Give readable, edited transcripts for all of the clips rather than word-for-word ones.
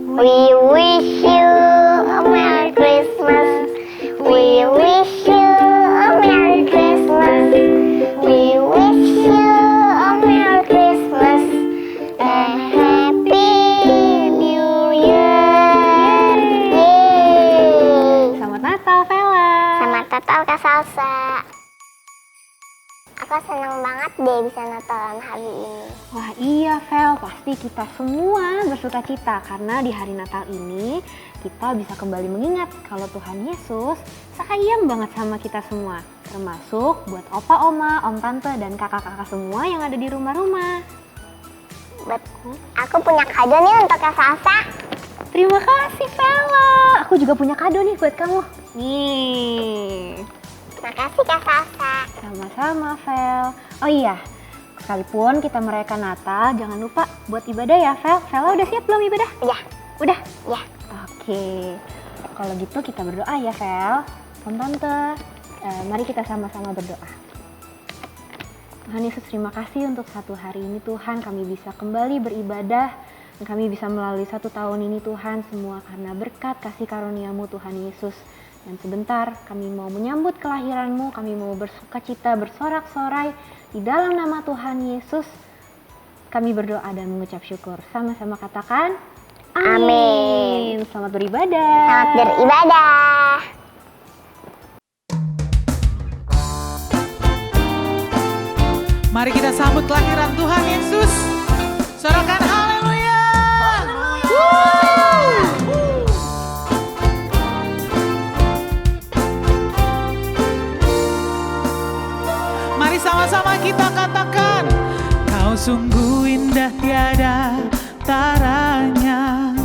We wish you a Merry Christmas. We wish you a Merry Christmas. We wish you a Merry Christmas and Happy New Year. Yeay. Selamat Natal, Vela. Selamat Natal, Kak Salsa. Aku senang banget deh bisa Natalan hari ini. Wah iya Vel, pasti kita semua bersuka cita karena di hari Natal ini kita bisa kembali mengingat kalau Tuhan Yesus sayang banget sama kita semua. Termasuk buat opa, oma, om, tante, dan kakak-kakak semua yang ada di rumah-rumah. Aku punya kado nih untuk Kak Salsa. Terima kasih Vela, aku juga punya kado nih buat kamu. Nih. Makasih Kak Salsa. Sama-sama Vel. Oh iya, sekalipun kita merayakan Natal, jangan lupa buat ibadah ya Vel. Vela udah siap belum ibadah? Iya. Udah? Iya. Oke, kalau gitu kita berdoa ya Vel. Om Tante, mari kita sama-sama berdoa. Tuhan Yesus, terima kasih untuk satu hari ini Tuhan, kami bisa kembali beribadah. Dan kami bisa melalui satu tahun ini Tuhan, semua karena berkat kasih karunia-Mu Tuhan Yesus. Dan sebentar kami mau menyambut kelahiran-Mu, kami mau bersuka cita, bersorak-sorai di dalam nama Tuhan Yesus. Kami berdoa dan mengucap syukur. Sama-sama katakan, amin. Selamat beribadah. Selamat beribadah. Mari kita sambut kelahiran Tuhan Yesus. Sorakan haleluya. Mari sama-sama kita katakan, Kau sungguh indah tiada taranya,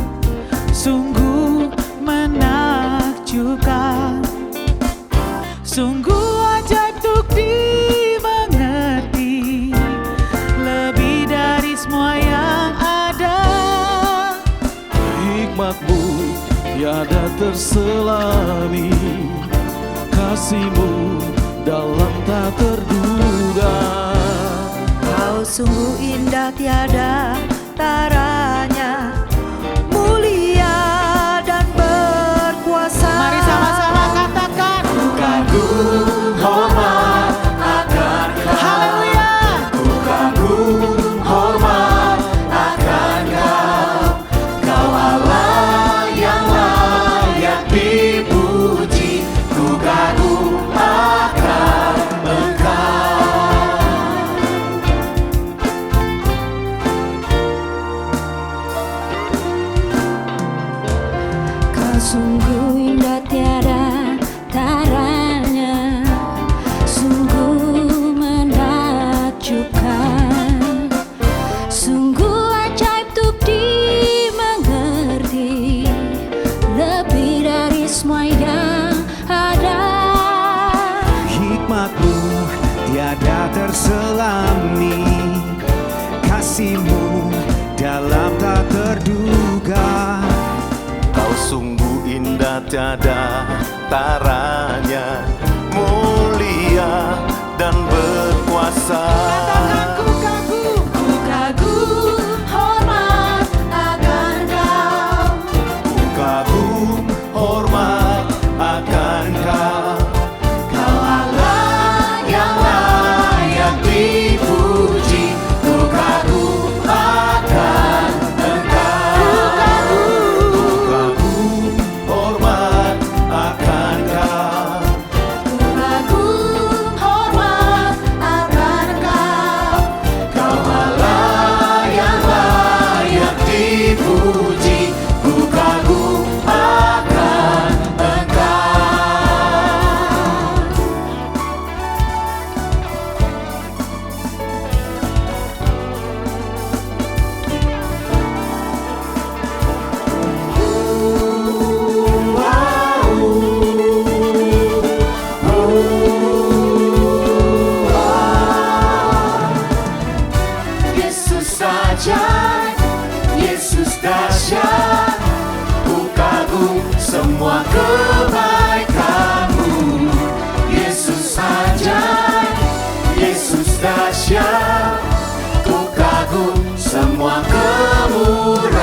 sungguh menakjubkan, sungguh ajaib untuk dimengerti, lebih dari semua yang ada. Hikmat-Mu tiada terselami, kasih-Mu dalam tak terduga. Kau sungguh indah tiada taranya, mulia dan berkuasa. Mari sama-sama katakan, Ku kagum hormat akan Kau. haleluya. Ku kagum hormat akan Kau. Kau Allah yang layak dipuji. Ku kagum akan Engkau. Kau sungguh indah tiada taranya, sungguh menakjubkan, sungguh ajaib untuk dimengerti, lebih dari semua yang ada. Hikmat-Mu tiada terselami, kasih-Mu dalam tak terduga. Kau sungguh indah tiada taranya, mulia dan berkuasa. Katakan ku kagum. Ku kagum hormat akan Kau. Ku kagum hormat akan Kau. Kau Allah yang layak dipuji. Ku kagum akan Engkau. Ku kagum hormat akan Kau. Ku kagum hormat akan Kau. Kau Allah yang layak dipuji. Ku kagum akan Engkau. Yesus saja, Yesus dahsyat. Ku kagum semua kebaikan-Mu. Yesus saja, Yesus dahsyat. Ku kagum semua kemurahan-Mu.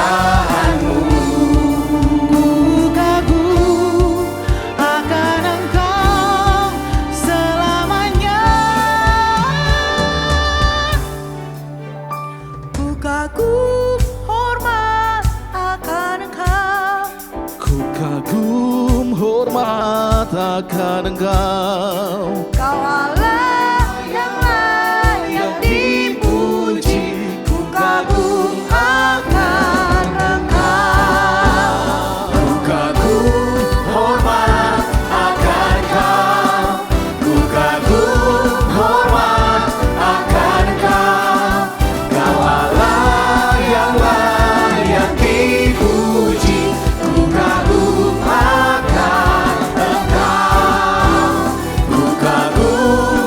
kagum hormat akan Engkau. Ku kagum hormat akan Engkau. Kau Allah yang layak dipuji, ku kagum akan Engkau. Ku kagum hormat akan Engkau. Ku kagum hormat akan Engkau. Kau Allah yang layak dipuji, ku kagum akan Engkau. Ku kagum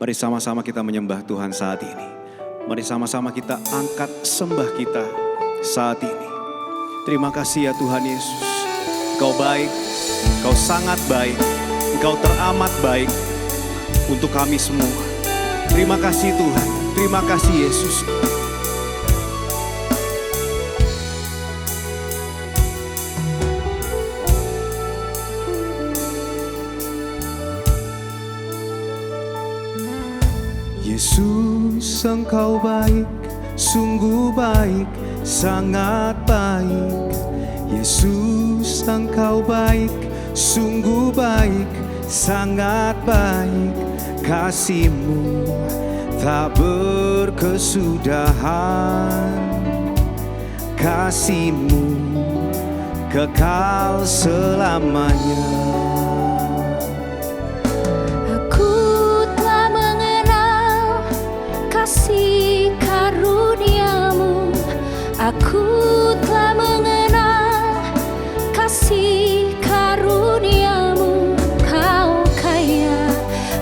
Mari sama-sama kita menyembah Tuhan saat ini. Mari sama-sama kita angkat sembah kita saat ini. Terima kasih ya Tuhan Yesus. Engkau baik, Engkau sangat baik, Engkau teramat baik untuk kami semua. Terima kasih Tuhan, terima kasih Yesus. Yesus, Engkau baik, sungguh baik, sangat baik. Yesus, Engkau baik, sungguh baik, sangat baik. Kasih-Mu tak berkesudahan, kasih-Mu kekal selamanya. Kasih karunia-Mu, aku telah mengenal kasih karunia-Mu. Kau kaya,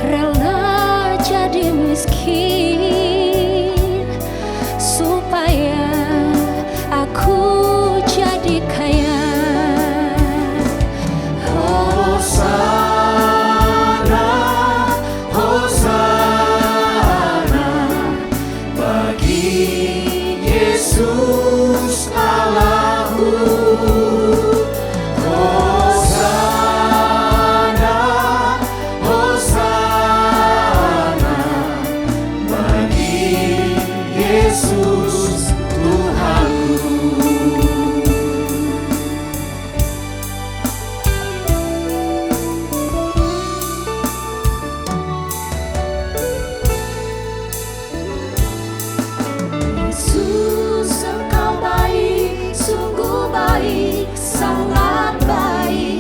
rela jadi miskin, supaya aku jadi kaya. Yesus Allahku, Hosana, Hosana bagi Yesus Tuhanku. Yesus, Engkau baik, sungguh baik, sangat baik.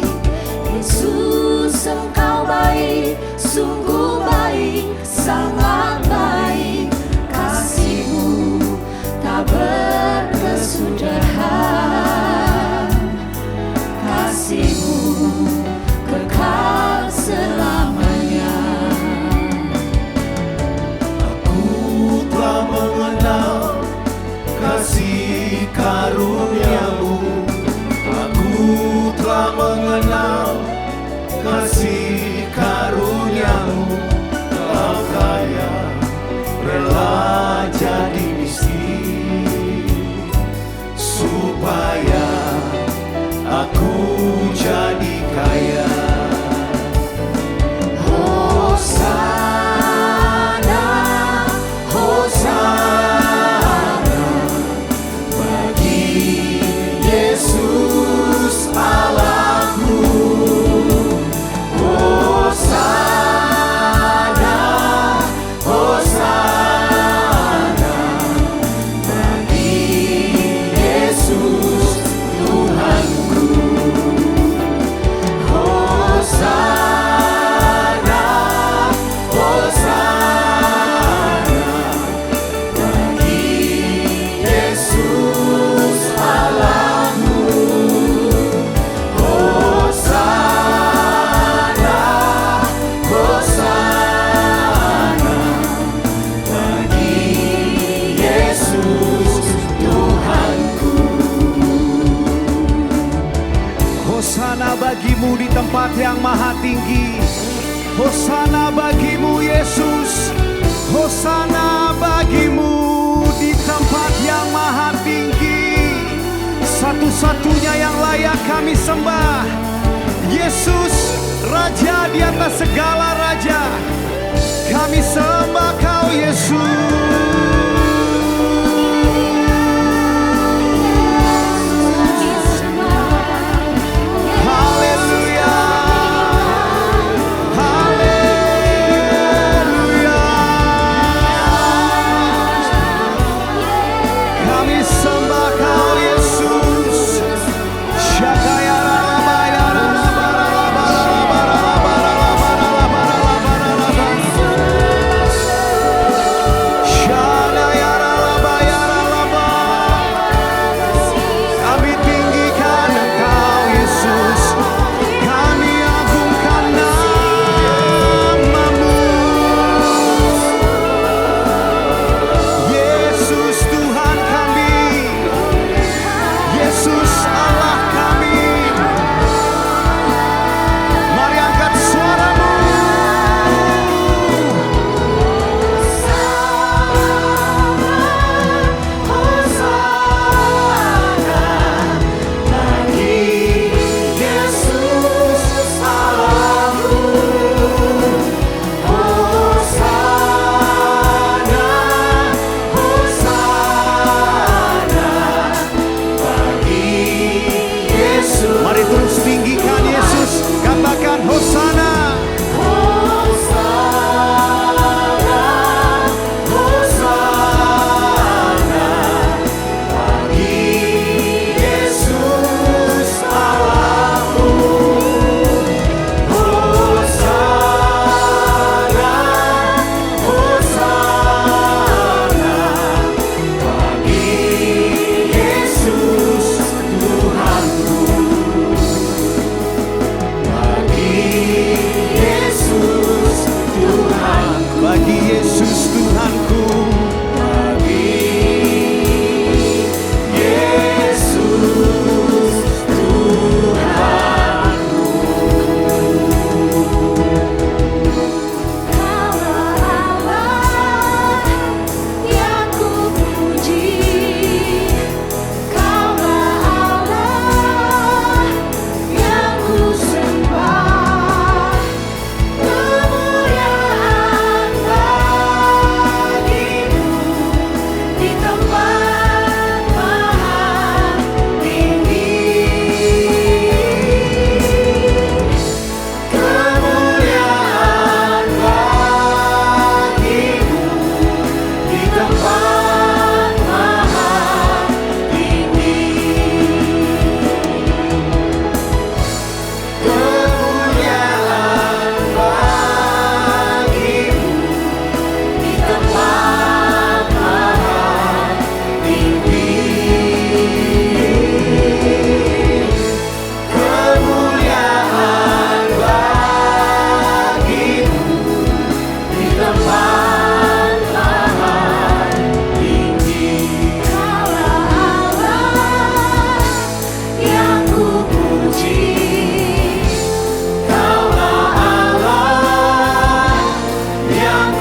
Yesus, Engkau baik, sungguh baik, sangat baik. Kasih-Mu tak berkesudahan, kasih-Mu kekal selamanya. Aku telah mengenal kasih karunia-Mu, aku telah mengenal kasih karunia-Mu. Kau kaya, rela jadi miskin, supaya aku jadi kaya. Hosana, Hosana bagi Yesus Allahku. Hosana, Hosana bagi Yesus Tuhanku. Hosana, Hosana bagi Yesus Allahku. Hosana, Hosana bagi Yesus Tuhanku. Hosana bagimu di tempat yang maha tinggi. Hosana bagimu Yesus. Hosana bagimu di tempat yang maha tinggi. Satu-satunya yang layak kami sembah. Yesus, Raja di atas segala raja. Kami sembah Kau Yesus. Haleluya, haleluya. Kami sembah Kau Yesus. Syakaya raba ya raba raba raba raba raba raba raba raba raba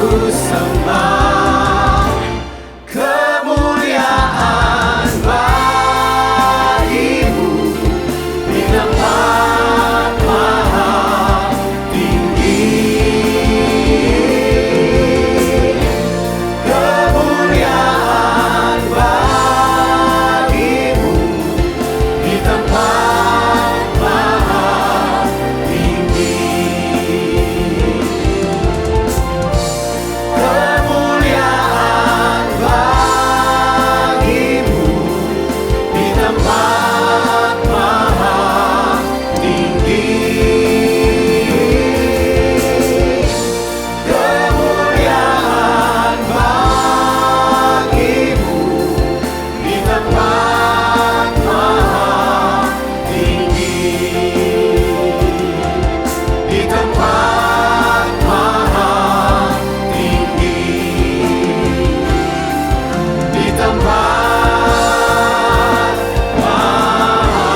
ku sembah, kemuliaan bagimu di tempat maha tinggi. Kemuliaan bagimu di tempat maha tinggi. Kemuliaan bagimu di tempat maha tinggi. Kemuliaan bagimu di tempat maha tinggi. Di tempat maha tinggi. Di tempat maha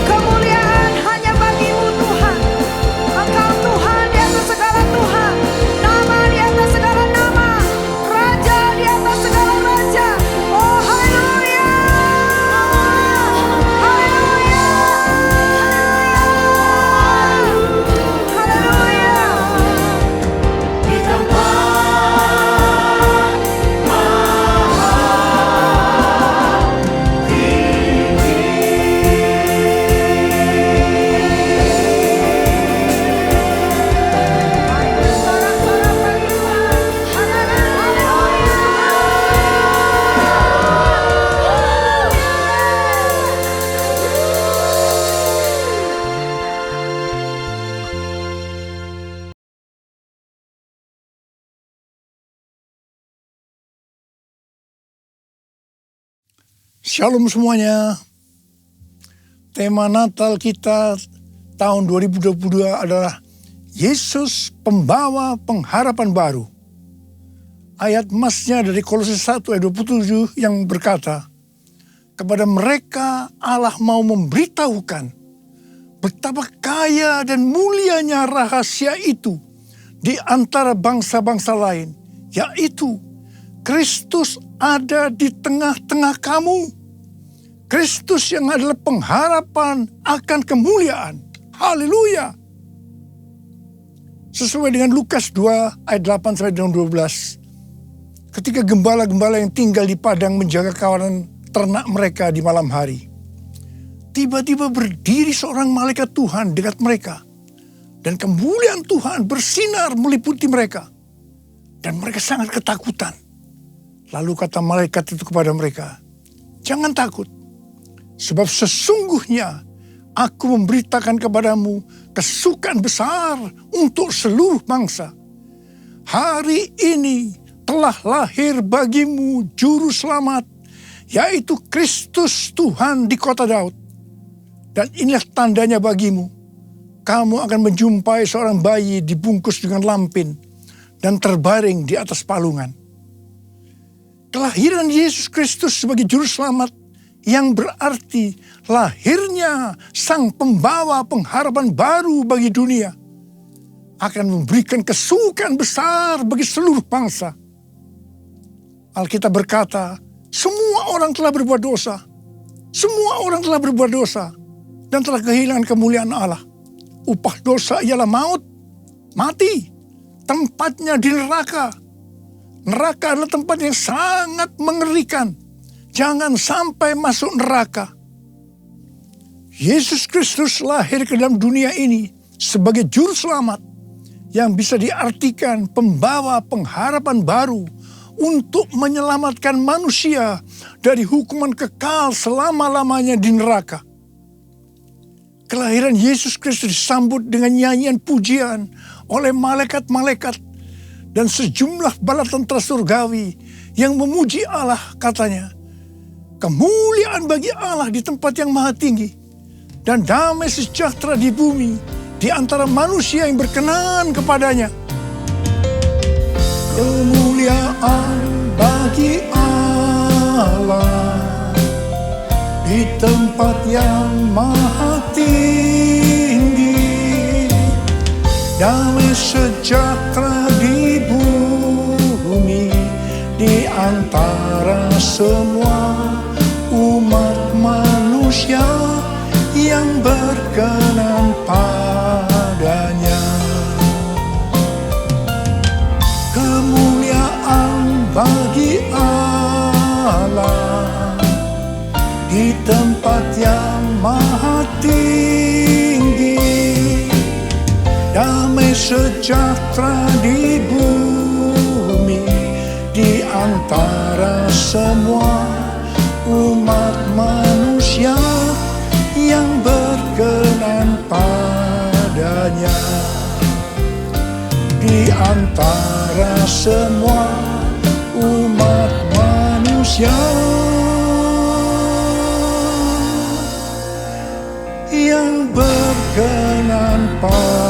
Kemuliaan hanya bagi-Mu Tuhan. Engkau Tuhan di atas segala Tuhan, nama di atas segala nama, Raja di atas segala raja. Oh haleluya, haleluya, haleluya. di tempat Sorak-sorak bagi Tuhan. Shalom semuanya. Tema Natal kita tahun 2022 adalah Yesus Pembawa Pengharapan Baru. Ayat emasnya dari Kolose 1 ayat 27 yang berkata, kepada mereka Allah mau memberitahukan betapa kaya dan mulianya rahasia itu di antara bangsa-bangsa lain, yaitu Kristus ada di tengah-tengah kamu. Kristus yang adalah pengharapan akan kemuliaan. Haleluya. Sesuai dengan Lukas 2 ayat 8 sampai dengan 12. Ketika gembala-gembala yang tinggal di padang menjaga kawanan ternak mereka di malam hari, tiba-tiba berdiri seorang malaikat Tuhan dekat mereka. Dan kemuliaan Tuhan bersinar meliputi mereka. Dan mereka sangat ketakutan. Lalu kata malaikat itu kepada mereka, jangan takut, sebab sesungguhnya aku memberitakan kepadamu kesukaan besar untuk seluruh bangsa. Hari ini telah lahir bagimu juru selamat, yaitu Kristus Tuhan di kota Daud. Dan inilah tandanya bagimu, kamu akan menjumpai seorang bayi dibungkus dengan lampin dan terbaring di atas palungan. Kelahiran Yesus Kristus sebagai juru selamat yang berarti lahirnya sang pembawa pengharapan baru bagi dunia akan memberikan kesukaan besar bagi seluruh bangsa. Alkitab berkata, semua orang telah berbuat dosa. Semua orang telah berbuat dosa dan telah kehilangan kemuliaan Allah. Upah dosa ialah maut, mati, tempatnya di neraka. Neraka adalah tempat yang sangat mengerikan. Jangan sampai masuk neraka. Yesus Kristus lahir ke dalam dunia ini sebagai juru selamat yang bisa diartikan pembawa pengharapan baru untuk menyelamatkan manusia dari hukuman kekal selama-lamanya di neraka. Kelahiran Yesus Kristus disambut dengan nyanyian pujian oleh malaikat-malaikat dan sejumlah bala tentara surgawi yang memuji Allah, katanya, kemuliaan bagi Allah di tempat yang maha tinggi dan damai sejahtera di bumi di antara manusia yang berkenan kepadanya. Kemuliaan bagi Allah di di tempat yang maha tinggi, damai sejahtera di bumi, di antara semua umat manusia yang berkenan padanya. Kemuliaan bagi Allah di tempat yang maha tinggi, damai sejahtera di bumi, di antara semua umat manusia yang berkenan padanya. Di antara semua umat manusia yang berkenan padanya.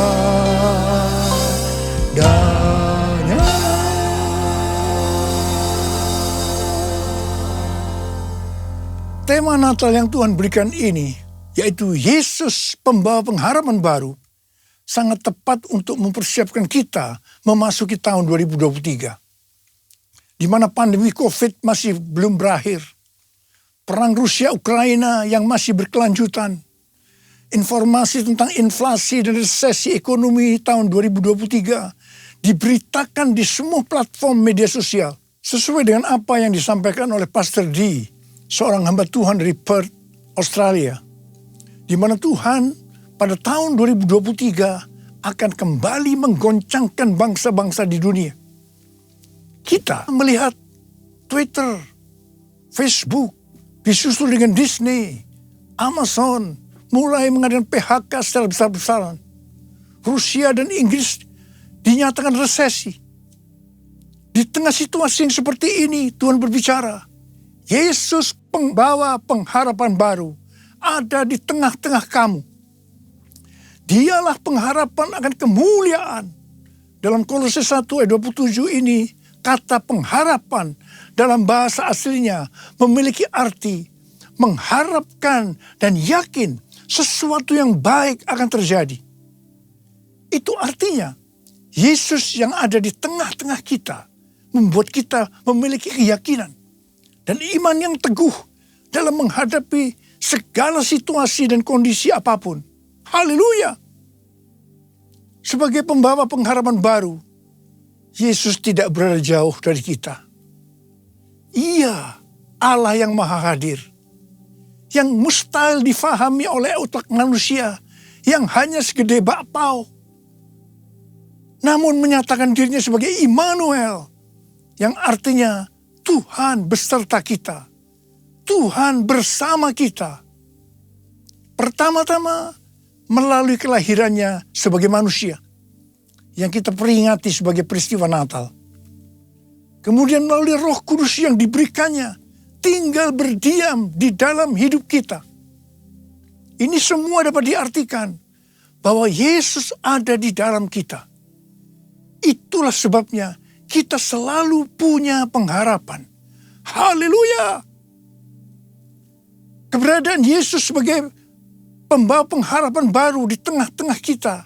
Tema Natal yang Tuhan berikan ini, yaitu Yesus pembawa pengharapan baru, sangat tepat untuk mempersiapkan kita memasuki tahun 2023. Di mana pandemi COVID masih belum berakhir. Perang Rusia-Ukraina yang masih berkelanjutan. Informasi tentang inflasi dan resesi ekonomi tahun 2023 diberitakan di semua platform media sosial. Sesuai dengan apa yang disampaikan oleh Pastor D, seorang hamba Tuhan dari Perth, Australia. Di mana Tuhan pada tahun 2023 akan kembali menggoncangkan bangsa-bangsa di dunia. Kita melihat Twitter, Facebook, disusul dengan Disney, Amazon, mulai mengadakan PHK secara besar-besaran. Rusia dan Inggris dinyatakan resesi. Di tengah situasi yang seperti ini, Tuhan berbicara, Yesus pembawa pengharapan baru ada di tengah-tengah kamu. Dialah pengharapan akan kemuliaan. Dalam Kolose 1 ayat 27 ini, kata pengharapan dalam bahasa aslinya memiliki arti mengharapkan dan yakin sesuatu yang baik akan terjadi. Itu artinya Yesus yang ada di tengah-tengah kita membuat kita memiliki keyakinan dan iman yang teguh dalam menghadapi segala situasi dan kondisi apapun. Haleluya! Sebagai pembawa pengharapan baru, Yesus tidak berada jauh dari kita. Ia Allah yang maha hadir, yang mustahil difahami oleh otak manusia yang hanya segede bakpao. Namun menyatakan dirinya sebagai Immanuel, yang artinya Tuhan beserta kita. Tuhan bersama kita. Pertama-tama melalui kelahirannya sebagai manusia, yang kita peringati sebagai peristiwa Natal. Kemudian melalui Roh Kudus yang diberikannya, tinggal berdiam di dalam hidup kita. Ini semua dapat diartikan bahwa Yesus ada di dalam kita. Itulah sebabnya kita selalu punya pengharapan. Haleluya! Keberadaan Yesus sebagai pembawa pengharapan baru di tengah-tengah kita.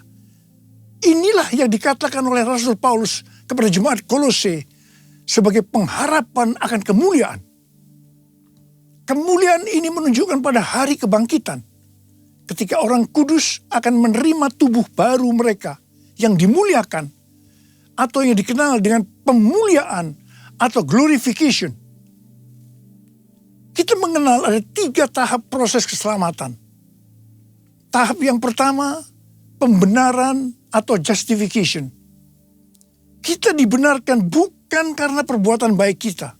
Inilah yang dikatakan oleh Rasul Paulus kepada jemaat Kolose sebagai pengharapan akan kemuliaan. Kemuliaan ini menunjukkan pada hari kebangkitan, ketika orang kudus akan menerima tubuh baru mereka yang dimuliakan, atau yang dikenal dengan pemuliaan atau glorification. Kita mengenal ada 3 tahap proses keselamatan. Tahap yang pertama, pembenaran atau justification. Kita dibenarkan bukan karena perbuatan baik kita,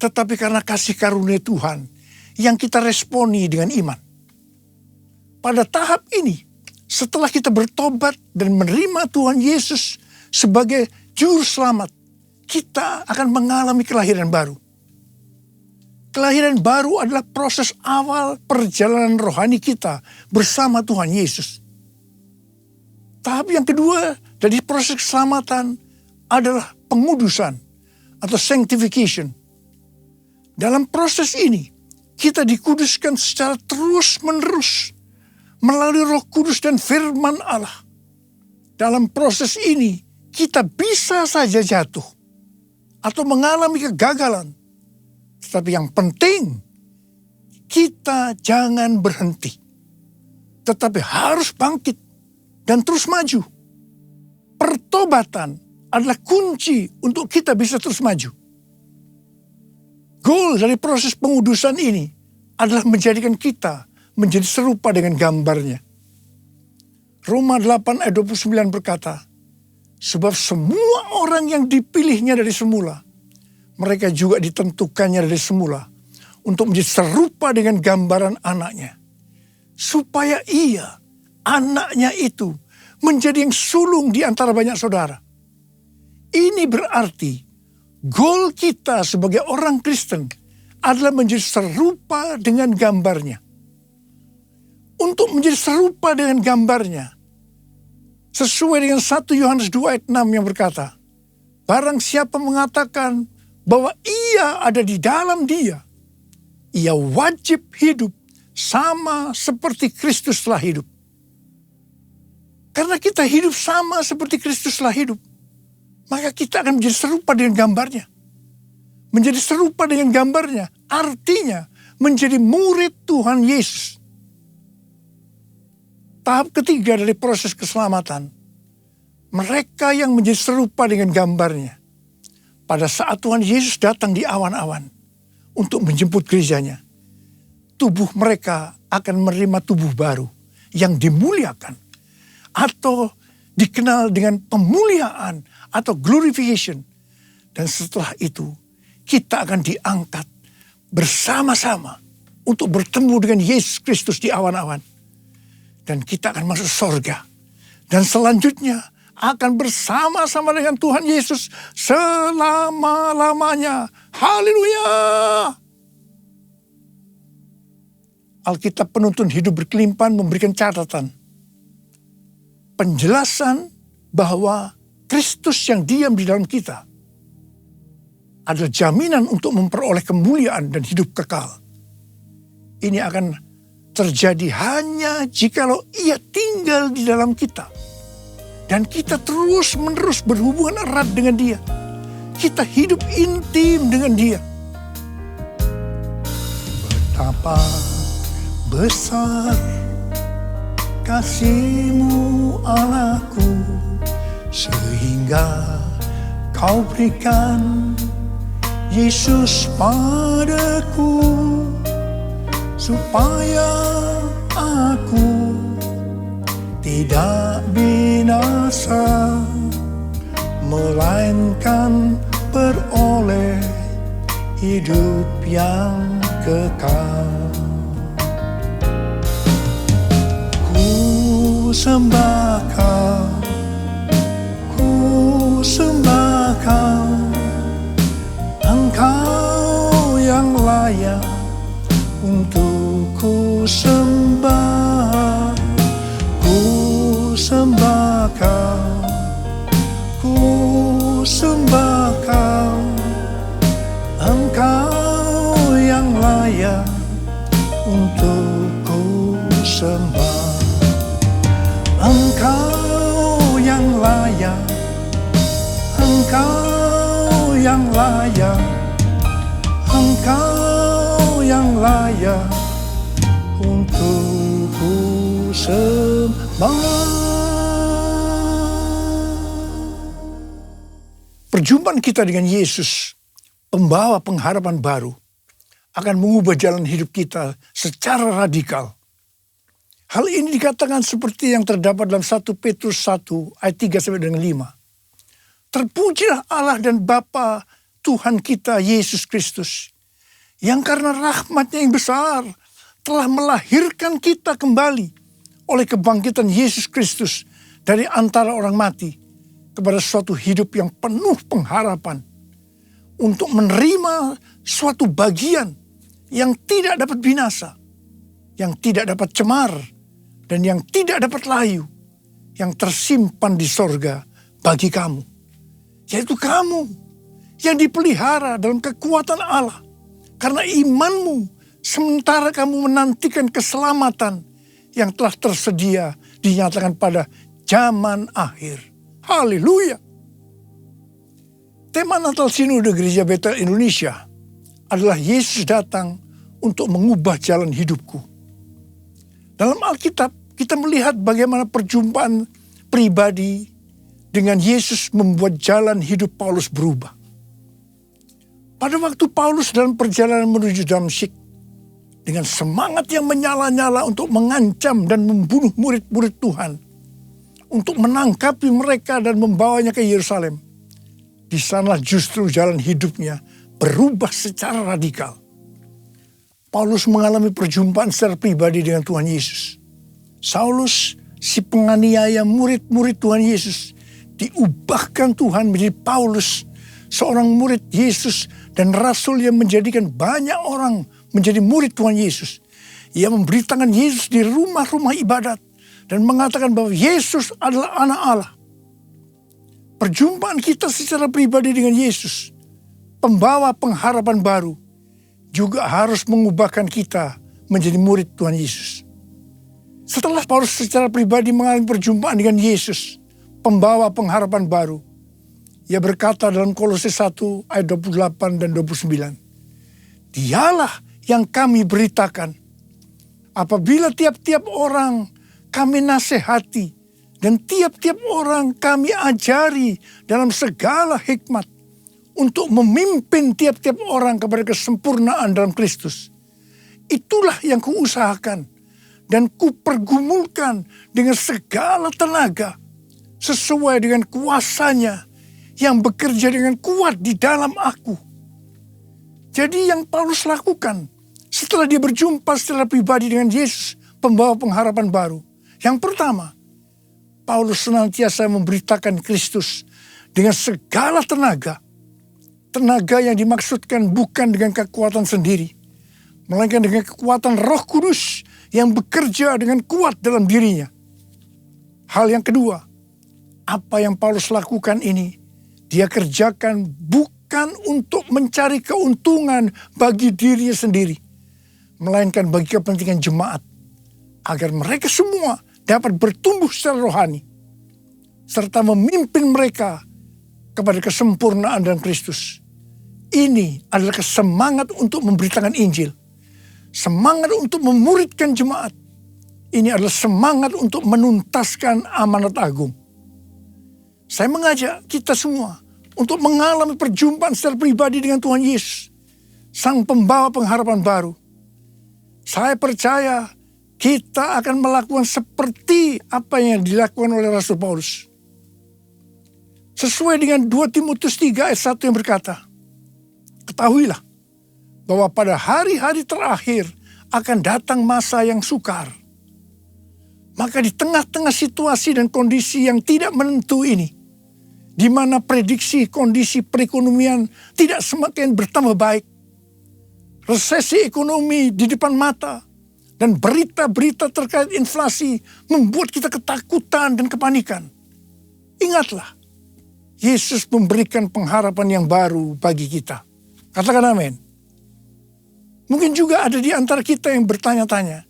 tetapi karena kasih karunia Tuhan yang kita responi dengan iman. Pada tahap ini, setelah kita bertobat dan menerima Tuhan Yesus sebagai juru selamat, kita akan mengalami kelahiran baru. Kelahiran baru adalah proses awal perjalanan rohani kita bersama Tuhan Yesus. Tahap yang kedua dari proses keselamatan adalah pengudusan atau sanctification. Dalam proses ini, kita dikuduskan secara terus-menerus melalui Roh Kudus dan firman Allah. Dalam proses ini, kita bisa saja jatuh atau mengalami kegagalan. Tetapi yang penting, kita jangan berhenti. Tetapi harus bangkit dan terus maju. Pertobatan adalah kunci untuk kita bisa terus maju. Goal dari proses pengudusan ini adalah menjadikan kita menjadi serupa dengan gambarnya. Roma 8 ayat 29 berkata, sebab semua orang yang dipilihnya dari semula, mereka juga ditentukannya dari semula untuk menjadi serupa dengan gambaran anaknya. Supaya ia, anaknya itu, menjadi yang sulung di antara banyak saudara. Ini berarti goal kita sebagai orang Kristen adalah menjadi serupa dengan gambarnya. Untuk menjadi serupa dengan gambarnya, sesuai dengan 1 Yohanes 2 ayat 6 yang berkata, barang siapa mengatakan bahwa ia ada di dalam dia, ia wajib hidup sama seperti Kristus telah hidup. Karena kita hidup sama seperti Kristus telah hidup, maka kita akan menjadi serupa dengan gambarnya. Menjadi serupa dengan gambarnya artinya menjadi murid Tuhan Yesus. Tahap ketiga dari proses keselamatan, mereka yang menjadi serupa dengan gambarnya. Pada saat Tuhan Yesus datang di awan-awan untuk menjemput gerejanya, tubuh mereka akan menerima tubuh baru yang dimuliakan atau dikenal dengan pemuliaan atau glorification. Dan setelah itu kita akan diangkat bersama-sama untuk bertemu dengan Yesus Kristus di awan-awan. Dan kita akan masuk surga. Dan selanjutnya akan bersama-sama dengan Tuhan Yesus selama-lamanya. Haleluya! Alkitab Penuntun Hidup Berkelimpahan memberikan catatan. Penjelasan bahwa Kristus yang diam di dalam kita adalah jaminan untuk memperoleh kemuliaan dan hidup kekal. Ini akan terjadi hanya jikalau ia tinggal di dalam kita. Dan kita terus-menerus berhubungan erat dengan dia. Kita hidup intim dengan dia. Betapa besar kasih-Mu Allahku, sehingga Kau berikan Yesus padaku, supaya aku tidak binasa, melainkan beroleh hidup yang kekal. Ku sembah Kau, ku sembah Kau, Engkau yang layak untuk ku sembah. Ku sembah Kau, ku sembah Kau, Engkau yang layak untuk ku sembah. Engkau yang layak, Engkau yang layak, Engkau yang layak untuk ku sembah. Perjumpaan kita dengan Yesus, pembawa pengharapan baru, akan mengubah jalan hidup kita secara radikal. Hal ini dikatakan seperti yang terdapat dalam 1 Petrus 1 ayat 3-5. Terpujilah Allah dan Bapa Tuhan kita Yesus Kristus, yang karena rahmat-Nya yang besar telah melahirkan kita kembali oleh kebangkitan Yesus Kristus dari antara orang mati kepada suatu hidup yang penuh pengharapan, untuk menerima suatu bagian yang tidak dapat binasa, yang tidak dapat cemar, dan yang tidak dapat layu, yang tersimpan di sorga bagi kamu. Yaitu kamu yang dipelihara dalam kekuatan Allah karena imanmu sementara kamu menantikan keselamatan yang telah tersedia dinyatakan pada zaman akhir. Haleluya. Tema Natal Sinode Gereja Betel Indonesia adalah Yesus datang untuk mengubah jalan hidupku. Dalam Alkitab kita melihat bagaimana perjumpaan pribadi dengan Yesus membuat jalan hidup Paulus berubah. Pada waktu Paulus dalam perjalanan menuju Damsyik, dengan semangat yang menyala-nyala untuk mengancam dan membunuh murid-murid Tuhan, untuk menangkapi mereka dan membawanya ke Yerusalem, di sana justru jalan hidupnya berubah secara radikal. Paulus mengalami perjumpaan secara pribadi dengan Tuhan Yesus. Saulus, si penganiaya murid-murid Tuhan Yesus, diubahkan Tuhan menjadi Paulus, seorang murid Yesus dan rasul yang menjadikan banyak orang menjadi murid Tuhan Yesus. Ia memberitakan Yesus di rumah-rumah ibadat dan mengatakan bahwa Yesus adalah anak Allah. Perjumpaan kita secara pribadi dengan Yesus, pembawa pengharapan baru, juga harus mengubahkan kita menjadi murid Tuhan Yesus. Setelah Paulus secara pribadi mengalami perjumpaan dengan Yesus, pembawa pengharapan baru, ia berkata dalam Kolose 1 ayat 28 dan 29, Dialah yang kami beritakan, apabila tiap-tiap orang kami nasihati, dan tiap-tiap orang kami ajari dalam segala hikmat, untuk memimpin tiap-tiap orang kepada kesempurnaan dalam Kristus. Itulah yang kuusahakan dan kupergumulkan dengan segala tenaga, sesuai dengan kuasanya yang bekerja dengan kuat di dalam aku. Jadi yang Paulus lakukan setelah dia berjumpa secara pribadi dengan Yesus, pembawa pengharapan baru. Yang pertama, Paulus senantiasa memberitakan Kristus dengan segala tenaga. Tenaga yang dimaksudkan bukan dengan kekuatan sendiri, melainkan dengan kekuatan Roh Kudus yang bekerja dengan kuat dalam dirinya. Hal yang kedua, apa yang Paulus lakukan ini, dia kerjakan bukan untuk mencari keuntungan bagi dirinya sendiri, melainkan bagi kepentingan jemaat, agar mereka semua dapat bertumbuh secara rohani, serta memimpin mereka kepada kesempurnaan dalam Kristus. Ini adalah semangat untuk memberitakan Injil, semangat untuk memuridkan jemaat. Ini adalah semangat untuk menuntaskan amanat agung. Saya mengajak kita semua untuk mengalami perjumpaan secara pribadi dengan Tuhan Yesus, Sang Pembawa pengharapan baru. Saya percaya kita akan melakukan seperti apa yang dilakukan oleh Rasul Paulus. Sesuai dengan 2 Timotius 3 ayat 1 yang berkata, Ketahuilah bahwa pada hari-hari terakhir akan datang masa yang sukar. Maka di tengah-tengah situasi dan kondisi yang tidak menentu ini, di mana prediksi kondisi perekonomian tidak semakin bertambah baik, resesi ekonomi di depan mata, dan berita-berita terkait inflasi membuat kita ketakutan dan kepanikan. Ingatlah, Yesus memberikan pengharapan yang baru bagi kita. Katakan amin. Mungkin juga ada di antara kita yang bertanya-tanya,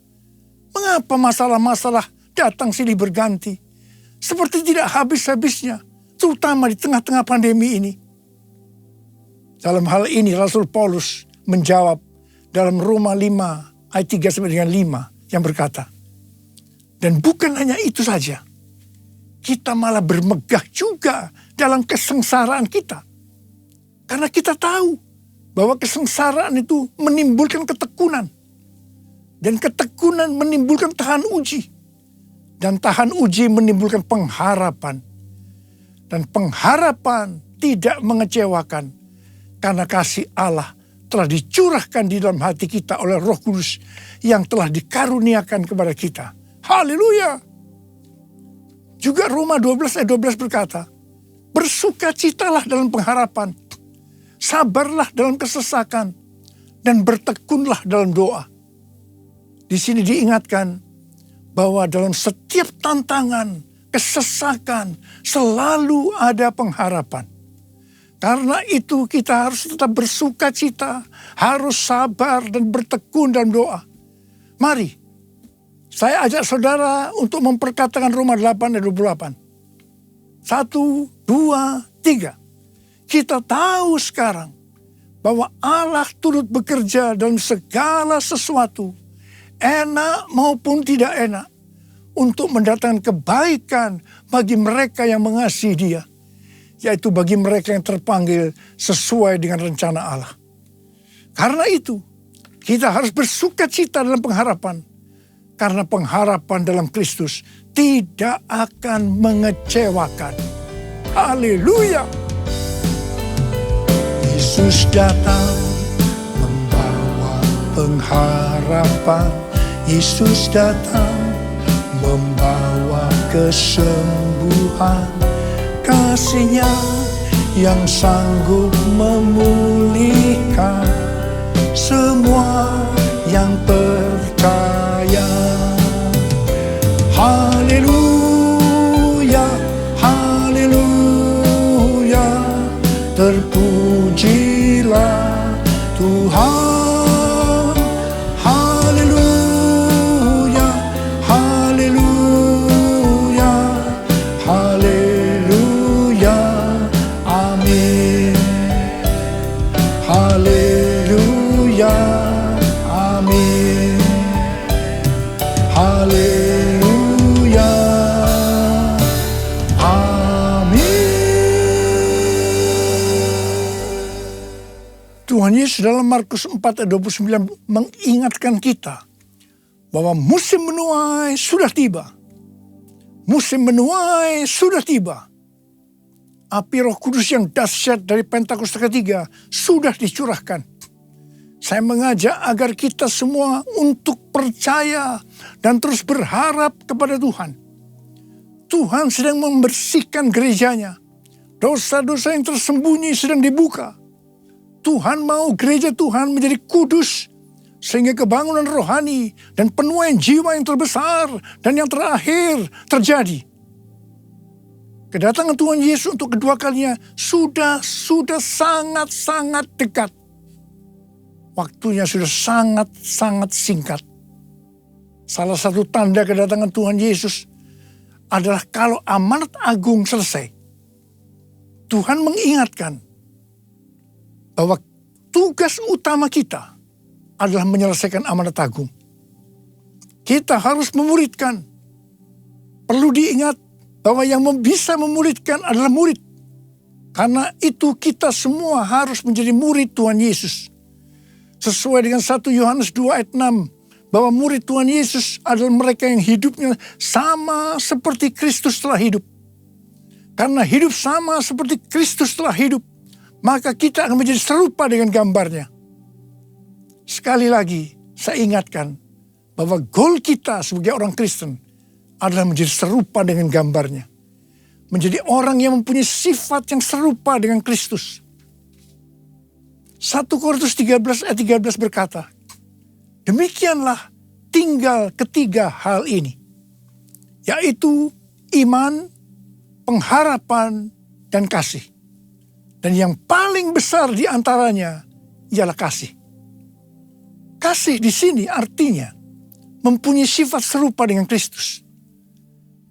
mengapa masalah-masalah datang silih berganti, seperti tidak habis-habisnya, terutama di tengah-tengah pandemi ini. Dalam hal ini Rasul Paulus menjawab dalam Roma 5 ayat 3-5 yang berkata, dan bukan hanya itu saja, kita malah bermegah juga dalam kesengsaraan kita. Karena kita tahu bahwa kesengsaraan itu menimbulkan ketekunan. Dan ketekunan menimbulkan tahan uji. Dan tahan uji menimbulkan pengharapan. Dan pengharapan tidak mengecewakan. Karena kasih Allah telah dicurahkan di dalam hati kita oleh Roh Kudus yang telah dikaruniakan kepada kita. Haleluya. Juga Roma 12 ayat 12 berkata, bersukacitalah dalam pengharapan, sabarlah dalam kesesakan, dan bertekunlah dalam doa. Di sini diingatkan bahwa dalam setiap tantangan, kesesakan, selalu ada pengharapan. Karena itu kita harus tetap bersuka cita, harus sabar dan bertekun dalam doa. Mari, saya ajak saudara untuk memperkatakan Roma 8 ayat 28. 1, 2, 3. Kita tahu sekarang bahwa Allah turut bekerja dalam segala sesuatu, enak maupun tidak enak, untuk mendatangkan kebaikan bagi mereka yang mengasihi Dia, yaitu bagi mereka yang terpanggil sesuai dengan rencana Allah. Karena itu, kita harus bersuka cita dalam pengharapan, karena pengharapan dalam Kristus tidak akan mengecewakan. Haleluya! Yesus datang membawa pengharapan. Yesus datang membawa kesembuhan. Kasih-Nya yang sanggup memulihkan semua yang percaya. Haleluya, haleluya, terpujilah Tuhan. Haleluya, haleluya, haleluya, amin. Haleluya, amin. Haleluya, amin. Tuhan Yesus dalam Markus 4 ayat 29 mengingatkan kita bahwa musim menuai sudah tiba. Musim menuai sudah tiba. Api Roh Kudus yang dahsyat dari Pentakosta ketiga sudah dicurahkan. Saya mengajak agar kita semua untuk percaya dan terus berharap kepada Tuhan. Tuhan sedang membersihkan gerejanya. Dosa-dosa yang tersembunyi sedang dibuka. Tuhan mau gereja Tuhan menjadi kudus, sehingga kebangunan rohani dan penuaian jiwa yang terbesar dan yang terakhir terjadi. Kedatangan Tuhan Yesus untuk kedua kalinya sudah sangat-sangat dekat. Waktunya sudah sangat-sangat singkat. Salah satu tanda kedatangan Tuhan Yesus adalah kalau amanat agung selesai. Tuhan mengingatkan bahwa tugas utama kita adalah menyelesaikan amanat agung. Kita harus memuridkan. Perlu diingat bahwa yang bisa memuridkan adalah murid. Karena itu kita semua harus menjadi murid Tuhan Yesus. Sesuai dengan 1 Yohanes 2 ayat 6. Bahwa murid Tuhan Yesus adalah mereka yang hidupnya sama seperti Kristus telah hidup. Karena hidup sama seperti Kristus telah hidup, maka kita akan menjadi serupa dengan gambarnya. Sekali lagi, saya ingatkan bahwa goal kita sebagai orang Kristen adalah menjadi serupa dengan gambarnya. Menjadi orang yang mempunyai sifat yang serupa dengan Kristus. 1 Korintus 13 ayat 13 berkata, demikianlah tinggal ketiga hal ini, yaitu iman, pengharapan, dan kasih. Dan yang paling besar di antaranya ialah kasih. Kasih di sini artinya mempunyai sifat serupa dengan Kristus.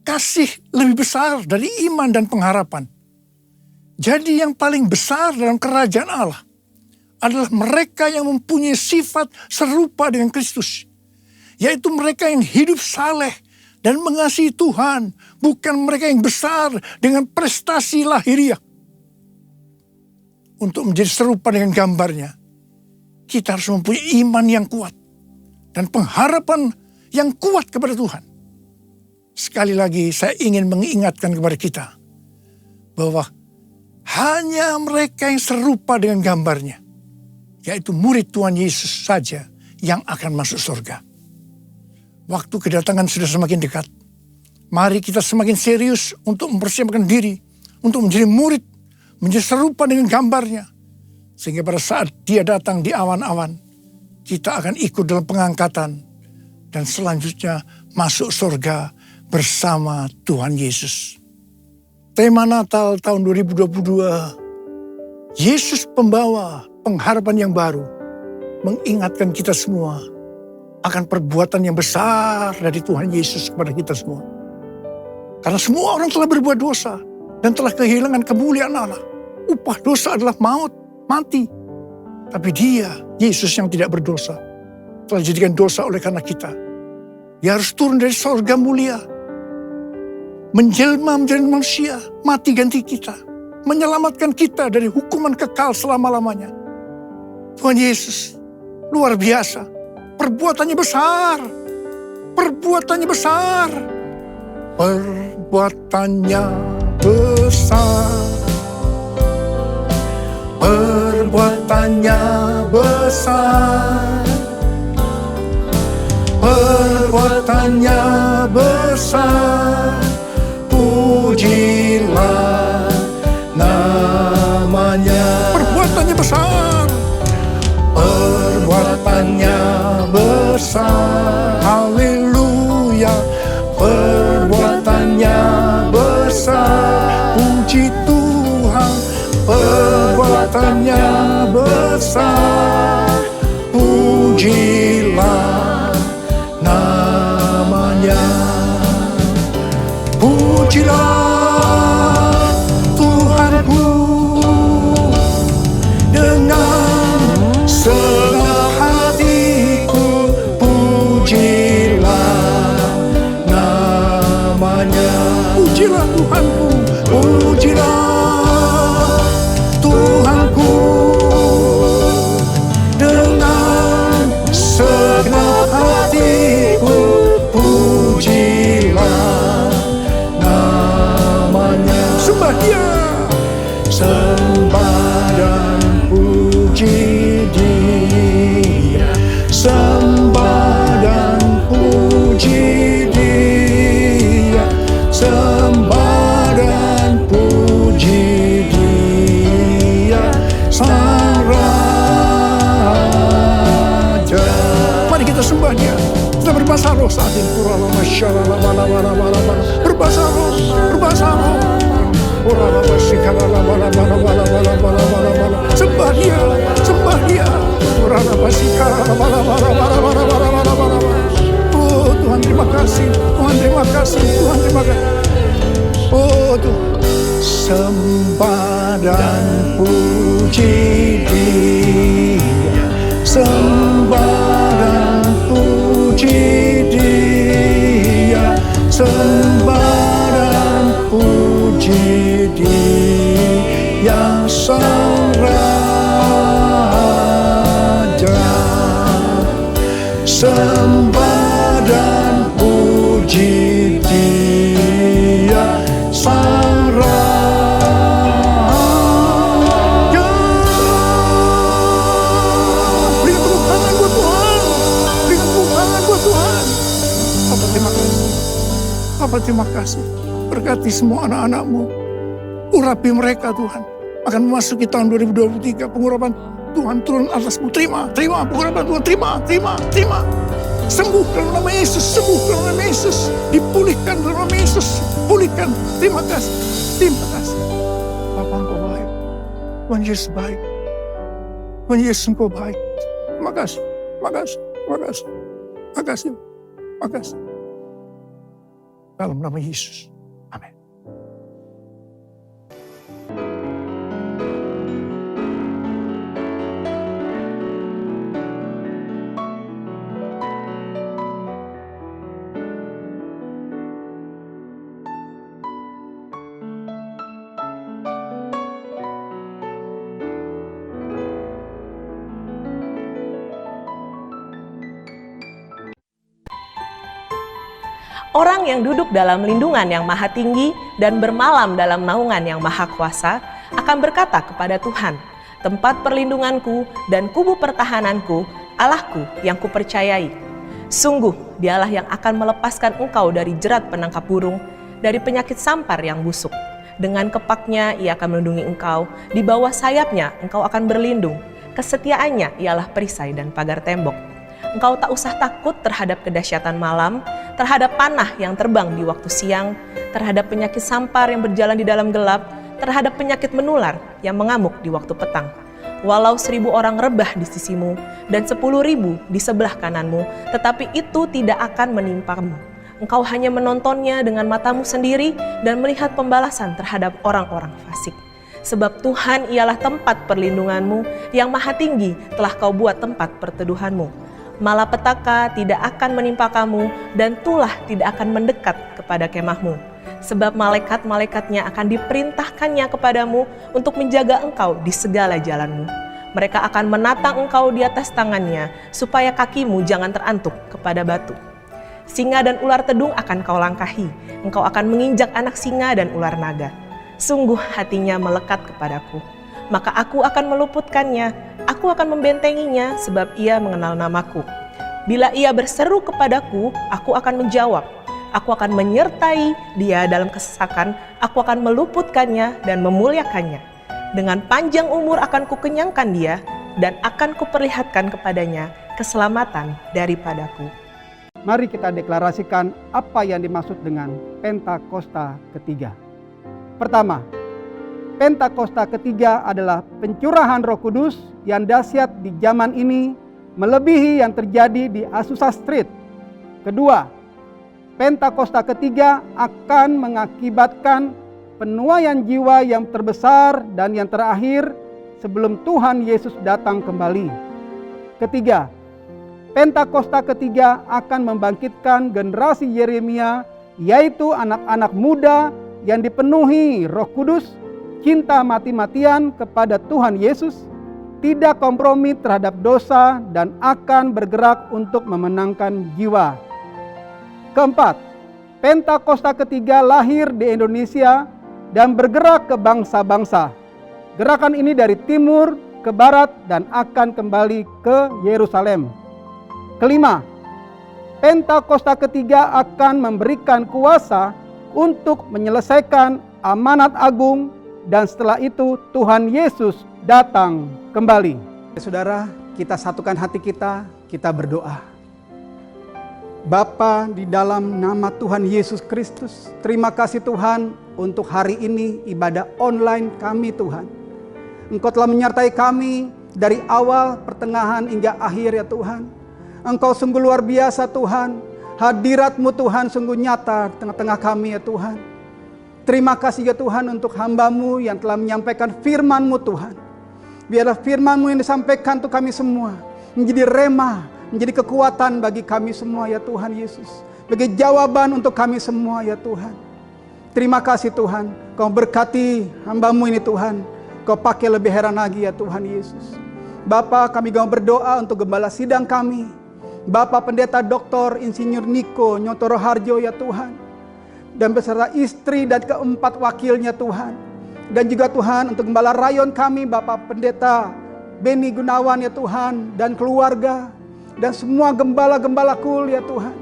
Kasih lebih besar dari iman dan pengharapan. Jadi yang paling besar dalam kerajaan Allah adalah mereka yang mempunyai sifat serupa dengan Kristus. Yaitu mereka yang hidup saleh dan mengasihi Tuhan. Bukan mereka yang besar dengan prestasi lahiriah. Untuk menjadi serupa dengan gambarnya, kita harus mempunyai iman yang kuat. Dan pengharapan yang kuat kepada Tuhan. Sekali lagi saya ingin mengingatkan kepada kita. Bahwa hanya mereka yang serupa dengan gambarnya, yaitu murid Tuhan Yesus saja yang akan masuk surga. Waktu kedatangan sudah semakin dekat. Mari kita semakin serius untuk mempersiapkan diri. Untuk menjadi murid. Menjadi serupa dengan gambarnya. Sehingga pada saat dia datang di awan-awan. Kita akan ikut dalam pengangkatan. Dan selanjutnya masuk surga bersama Tuhan Yesus. Tema Natal tahun 2022. Yesus pembawa pengharapan yang baru mengingatkan kita semua akan perbuatan yang besar dari Tuhan Yesus kepada kita semua. Karena semua orang telah berbuat dosa dan telah kehilangan kemuliaan Allah. Upah dosa adalah maut, mati. Tapi Dia, Yesus yang tidak berdosa, telah dijadikan dosa oleh karena kita. Dia harus turun dari sorga mulia, menjelma menjadi manusia, mati ganti kita, menyelamatkan kita dari hukuman kekal selama-lamanya. Tuhan Yesus luar biasa, perbuatannya besar, perbuatannya besar, perbuatannya besar, perbuatannya besar, perbuatannya besar, pujilah namanya. Perbuatannya besar, perbuatannya besar, haleluya. Perbuatannya besar, puji Tuhan. Perbuatannya besar, pujilah namanya. Pujilah Tuhanku dengan segenap hatiku, pujilah namanya. Pujilah Tuhanku, pujilah Tuhanku dengan segenap hatiku, pujilah namanya. Sembah Dia, sembah dan puji Dia, sembah dan puji Dia, sembah dan puji Dia, Sang Raja. Mari kita sembah Dia. Kita berbahasa roh saat ini. Berbahasa roh, berbahasa roh. Sembah Dia, sembah Dia. Oh Tuhan terima kasih, Tuhan terima kasih, Tuhan terima kasih. Oh Tuhan, sembah dan puji Dia, sembah dan puji Dia, sembah dan puji Dia, Sang Raja. Sembah dan puji Dia, Sang Raja. Berikan tepuk tangan buat Tuhan, berikan tepuk tangan buat Tuhan. Bapa terima kasih, Bapa terima kasih. Berkati semua anak-anak-Mu, urapi mereka Tuhan. Akan memasuki tahun 2023, pengurapan Tuhan turun atasmu. Terima, terima pengurapan Tuhan, terima. Sembuh dalam nama Yesus, sembuh dalam nama Yesus. Dipulihkan dalam nama Yesus, pulihkan. Terima kasih, terima kasih. Bapa Engkau baik, Tuhan Yesus baik, Tuhan Yesus Engkau baik. Terima kasih, terima kasih, terima kasih, terima kasih, terima kasih. Dalam nama Yesus, amin. Orang yang duduk dalam lindungan yang maha tinggi dan bermalam dalam naungan yang maha kuasa akan berkata kepada Tuhan, tempat perlindunganku dan kubu pertahananku, Allahku yang kupercayai. Sungguh Dialah yang akan melepaskan engkau dari jerat penangkap burung, dari penyakit sampar yang busuk. Dengan kepaknya Ia akan melindungi engkau, di bawah sayapnya engkau akan berlindung. Kesetiaannya ialah perisai dan pagar tembok. Engkau tak usah takut terhadap kedahsyatan malam, terhadap panah yang terbang di waktu siang, terhadap penyakit sampar yang berjalan di dalam gelap, terhadap penyakit menular yang mengamuk di waktu petang. Walau 1.000 orang rebah di sisimu dan 10.000 di sebelah kananmu, tetapi itu tidak akan menimpamu. Engkau hanya menontonnya dengan matamu sendiri dan melihat pembalasan terhadap orang-orang fasik. Sebab Tuhan ialah tempat perlindunganmu, yang maha tinggi telah kau buat tempat perteduhanmu. Malapetaka tidak akan menimpa kamu dan tulah tidak akan mendekat kepada kemahmu. Sebab malaikat-malaikatnya akan diperintahkannya kepadamu untuk menjaga engkau di segala jalanmu. Mereka akan menatang engkau di atas tangannya, supaya kakimu jangan terantuk kepada batu. Singa dan ular tedung akan kau langkahi, engkau akan menginjak anak singa dan ular naga. Sungguh hatinya melekat kepadaku, maka aku akan meluputkannya, aku akan membentenginya sebab ia mengenal namaku. Bila ia berseru kepadaku, aku akan menjawab. Aku akan menyertai dia dalam kesesakan, aku akan meluputkannya dan memuliakannya. Dengan panjang umur akan kukenyangkan dia, dan akan kuperlihatkan kepadanya keselamatan daripadaku. Mari kita deklarasikan apa yang dimaksud dengan Pentakosta ketiga. Pertama, Pentakosta ketiga adalah pencurahan Roh Kudus yang dahsyat di zaman ini, melebihi yang terjadi di Azusa Street. Kedua, Pentakosta ketiga akan mengakibatkan penuaian jiwa yang terbesar dan yang terakhir sebelum Tuhan Yesus datang kembali. Ketiga, Pentakosta ketiga akan membangkitkan generasi Yeremia, yaitu anak-anak muda yang dipenuhi Roh Kudus, cinta mati-matian kepada Tuhan Yesus, tidak kompromi terhadap dosa dan akan bergerak untuk memenangkan jiwa. Keempat, Pentakosta ketiga lahir di Indonesia dan bergerak ke bangsa-bangsa. Gerakan ini dari timur ke barat dan akan kembali ke Yerusalem. Kelima, Pentakosta ketiga akan memberikan kuasa untuk menyelesaikan amanat agung dan setelah itu Tuhan Yesus datang kembali. Saudara, kita satukan hati kita berdoa. Bapa, di dalam nama Tuhan Yesus Kristus, terima kasih Tuhan untuk hari ini ibadah online kami Tuhan. Engkau telah menyertai kami dari awal, pertengahan hingga akhir ya Tuhan. Engkau sungguh luar biasa Tuhan, hadirat-Mu Tuhan sungguh nyata tengah-tengah kami ya Tuhan. Terima kasih ya Tuhan untuk hamba-Mu yang telah menyampaikan firman-Mu Tuhan. Biarlah firman-Mu yang disampaikan untuk kami semua menjadi rema, menjadi kekuatan bagi kami semua ya Tuhan Yesus. Bagi jawaban untuk kami semua ya Tuhan. Terima kasih Tuhan, Kau berkati hamba-Mu ini Tuhan. Kau pakai lebih heran lagi ya Tuhan Yesus. Bapa, kami mau berdoa untuk gembala sidang kami. Bapak Pendeta Dr. Insinyur Niko Nyotoro Harjo ya Tuhan. Dan beserta istri dan keempat wakilnya Tuhan. Dan juga Tuhan untuk gembala rayon kami Bapak Pendeta Beni Gunawan ya Tuhan. Dan keluarga. Dan semua gembala-gembala kul ya Tuhan.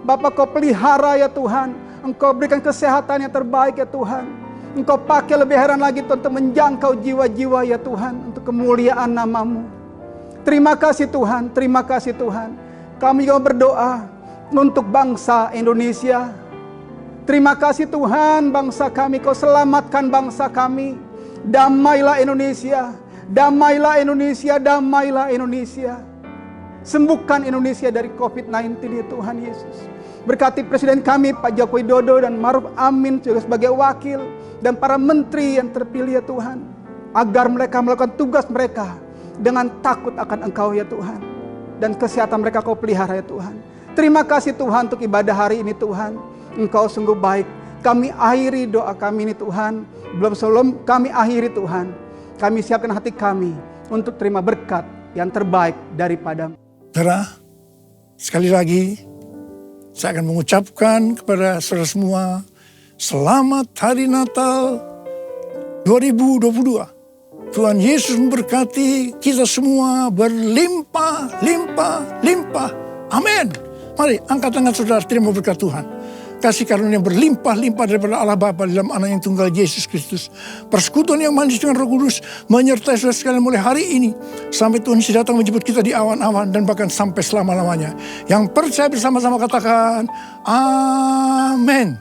Bapak Kau pelihara ya Tuhan. Engkau berikan kesehatan yang terbaik ya Tuhan. Engkau pakai lebih heran lagi Tuhan untuk menjangkau jiwa-jiwa ya Tuhan. Untuk kemuliaan nama-Mu. Terima kasih Tuhan, terima kasih Tuhan. Kami juga berdoa untuk bangsa Indonesia. Terima kasih Tuhan, bangsa kami, Kau selamatkan bangsa kami. Damailah Indonesia, damailah Indonesia, damailah Indonesia. Sembuhkan Indonesia dari COVID-19 ya Tuhan Yesus. Berkati Presiden kami Pak Joko Widodo dan Maruf Amin juga sebagai wakil. Dan para menteri yang terpilih ya Tuhan. Agar mereka melakukan tugas mereka dengan takut akan Engkau ya Tuhan. Dan kesehatan mereka Kau pelihara ya Tuhan. Terima kasih Tuhan untuk ibadah hari ini Tuhan. Engkau sungguh baik. Kami akhiri doa kami ini Tuhan. Sebelum kami akhiri Tuhan. Kami siapkan hati kami untuk terima berkat yang terbaik daripada-Mu. Saudara, sekali lagi saya akan mengucapkan kepada saudara semua, selamat Hari Natal 2022. Tuhan Yesus memberkati kita semua berlimpah, limpah, limpah. Amin. Mari angkat tangan saudara, terima berkat Tuhan. Kasih karunia yang berlimpah-limpah daripada Allah Bapa dalam Anak yang tunggal Yesus Kristus. Persekutuan yang manis dengan Roh Kudus menyertai saudara sekalian mulai hari ini. Sampai Tuhan Yesus datang menjemput kita di awan-awan dan bahkan sampai selama-lamanya. Yang percaya bersama-sama katakan, Amin.